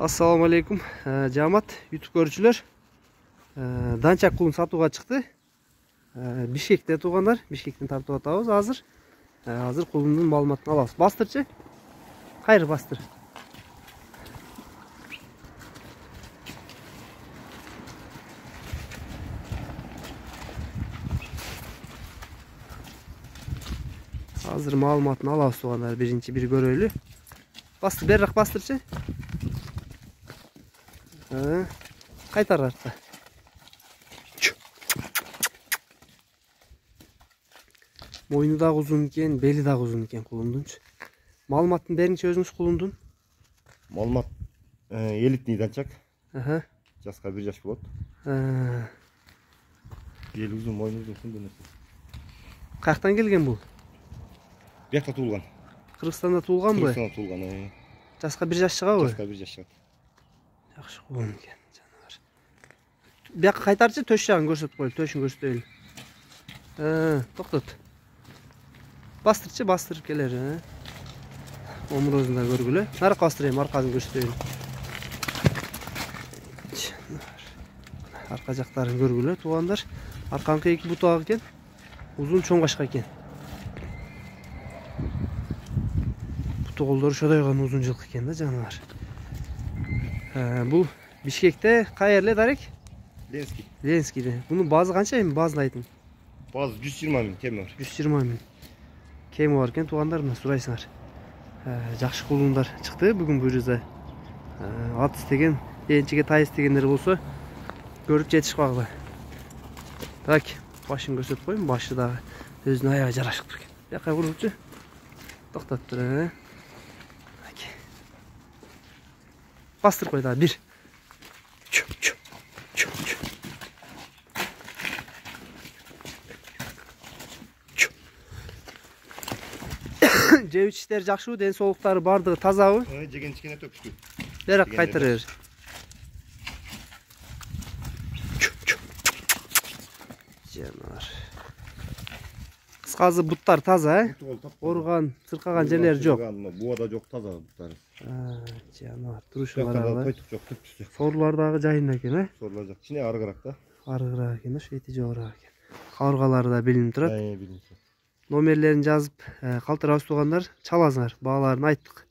Assalamu alaikum. Жамат YouTube көрүүчүлөр. Данчак кулун сатууга чыкты. Бишкекте туугандар. Бишкектен тартып атабыз азыр. Азыр кулундун маалыматын алабыз. Бастырчы. Кайры бастыр. Азыр маалыматын алабыз туугандар. Биринчи бир көрөлү. Бастыр, берrak бастырчы. Кайтар артка. Мойну да узун экен, бели да узун экен кулундунчу. Маалыматын беринчи өзүңүз кулундун. Маалымат элитный данчак. Жаска 1 жаш болот. Бели узун, мойну узун кулдун. Каяктан келген бул? Бияқта туулган. Кыргызстанда туулганбы? Кыргызстанда туулган. Жаска 1 жаш чыгабы? Жаска 1 жаш чыгат. Жакшы кулун экен, жаныбар. Бияка кайтарчы, төш жагын көрсөтүп коелу, төшүн көрсөтөлү. Токтот. Бастырчы, бастырып келер. Омурозун да көргүлө. Наракка бастырайм, аркасын көрсөтөлү. Арка жактарын көргүлө, туугандар. Арканкы 2 бутак экен. Узун чоң кашка экен. Буту колдору шодай гана узун жылкы экен да, жаныбар. Бул Бишкекте кай эле Дарек? Ленский. Ленскийде. Бунун базы канча эми базын айтың? Базы 120 миң, кеми бар. 120 миң. Кеми бар экен, туугандар, мына сурайсыңар. Жакшы кулундар чыкты бүгүн бул жерде. Ат истеген, энчиге тай истегендер болсо көрүп жетишпагыла. Так, башын көрсөтүп коеюн, башы дагы өзүнүн аягы жарашыктуу экен. Бияка курулчу. Токтоп тур. Бастыр кой дагы 1. Жеп ичиштери жакшыбы, ден соолуктары бардыгы тазабы? Жеген ичкене төкүштү. Берак кайтырыр. Жанар. Кыскасы буттар таза, Орган, сыркаган жерлери жок. Буада жок, таза буттары. Жанар, турушулар Койтук жок, төкүштү. Сорлар дагы жайында экен, Сорлар жок. Кичине арыгыраак да. Арыгыраак экен, шети жогораак экен. Кабыргалары да билинип турат. Билинип турат. Номерлерин жазып, калтырабыз туугандар, чаласыңар, бааларын айттык.